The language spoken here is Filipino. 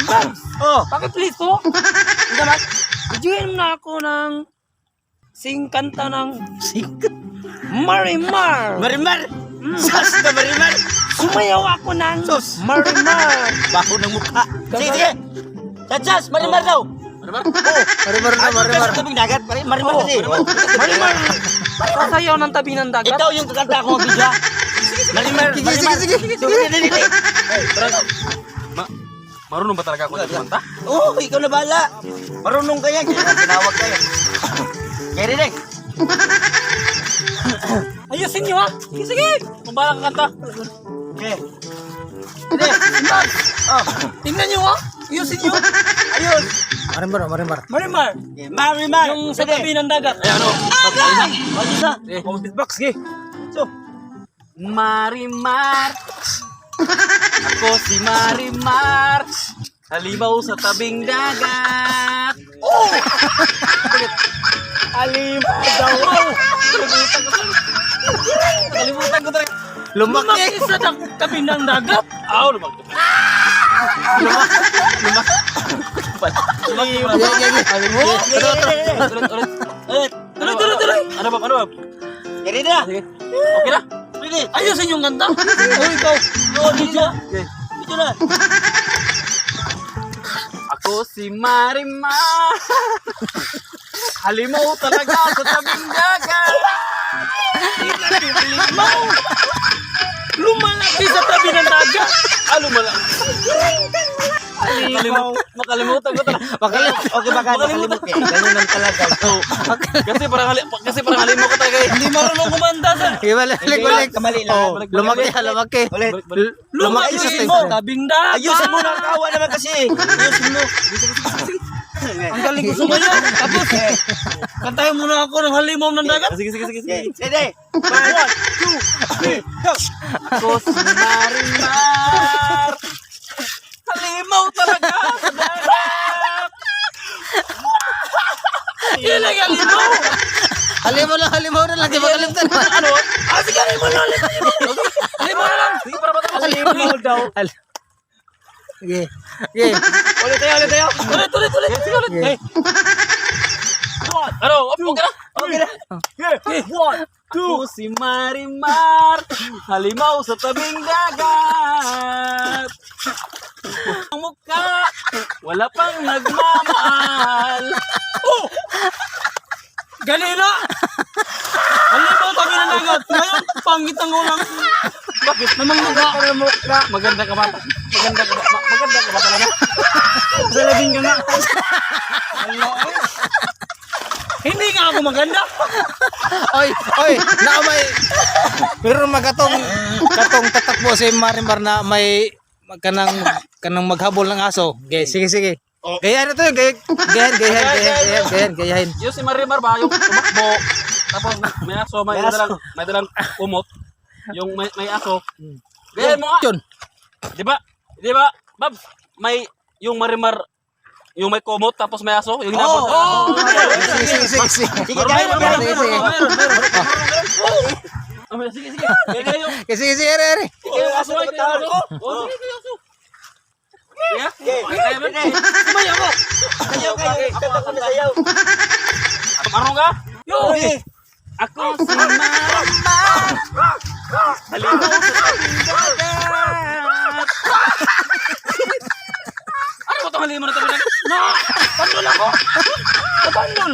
Ibang! Oh, Paki-please po! Hindi naman, bigyan mo na ako ng kanta ng Marimar! Marimar! Sus na Marimar! Sumayaw ako ng Sus! Marimar! Baho ng mukha. Sige, sige! Chachas! Marimar daw! Marimar? Oo. Marimar na, Ano marimar. sa tubig dagat? Marimar kasi. Marimar! Sasayaw ng tabi ng dagat? Ikaw yung kakanta ko video. Marimar! Sige, sige, sige. Dali. Marunong ba talaga ako sa kumanta? Oo, ikaw na bahala. Marunong ka yan. Kaya tinawag kayo. Kaya rin. Ayusin niyo ha! Sige, sige! Kung bala ka kanta. Okay. Hindi. Oh, Tingnan niyo ha! Ayusin niyo! ayun. Marimar, marimar. Marimar! Marimar. Yung sa tabi ng dagat. Ay, ano? Wag isa. Beatbox, sige. So, Marimar. Ako si Marimar. Halimaw sa tabing dagat. Halimaw daw! Kalimutan ko talaga. Lumaki sa tabi ng dagat! Aw, lumag. ulit. Tuloy! Ano ba? Kaya rin na. Sige. Okay na? Pwede. Ayusin yung kanta! Oh, ikaw! Oo, dito. Dito na. Ako si Marimar. Halimaw talaga sa tabing dagat. Halimaw! Lumalaki sa tabi ng dagat! Lumala. Makalimutan ko talaga. Okay ba ka? Nakalimut eh. Ganun lang talaga. Kasi parang halimaw ko talaga. Hindi marunong kumanta sa... Balik. Kamali lang. Lumaki. Ulit. Lumaki sa Ayusin tabi. mo. Tabing dagat! Ayusin mo na. Kawa naman kasi. Ayusin mo. Ang galing ko sumayaw! Tapos, kantahin mo na ako ng halimaw ng dagat! Sige. Sige. 1, 2, 3, go. Ako si Marimar. Halimaw talaga sa dagat. Yan ang halimaw! Halimaw na lang. Di ba kalimtan? Ano? Sige, halimaw na! Halimaw na lang! Sige, para matapos. Halimaw daw! Sige. Ulit tayo. Tuloy! Sige, ulit. Sige. Ano? Okay na? Okay na. Ako si Marimar. Halimaw sa tabing dagat. Ang mukha, wala pang nagmamahal. Galera! Halimaw tabi ng dagat! Ngayon, pangit ang ulang! Bakit? Namangmukha. Maganda ka ba? Maganda ka ba talaga? Sa labing ka nga! Hindi nga ako maganda! Oy, naamay. Pero magatong tatakbo si Marimar na may kanang maghabol ng aso. Okay, sige. Gayahin ito yun. Gayahin. Yung si Marimar ba, yung tumakbo, tapos may aso, may dalang kumot, yung may aso. Gaya mo nga. Yun. Di ba, Babs, may, yung Marimar, yung may kumot, tapos may aso, yung hinabot. Sige. Sige, gaya mo. Sige. Gaya yung, Sige, ere. Yung aso na itahan ko. sige, aso. Kaya ba? Sumayaw ko! Sayaw kayo. Kanta ko na sayaw. Marunong ka? Yo! Ako si Marimar. Halimaw sa tabing dagat. Ano ba itong halimaw na tabing dagat? Pandol ako! Pandol!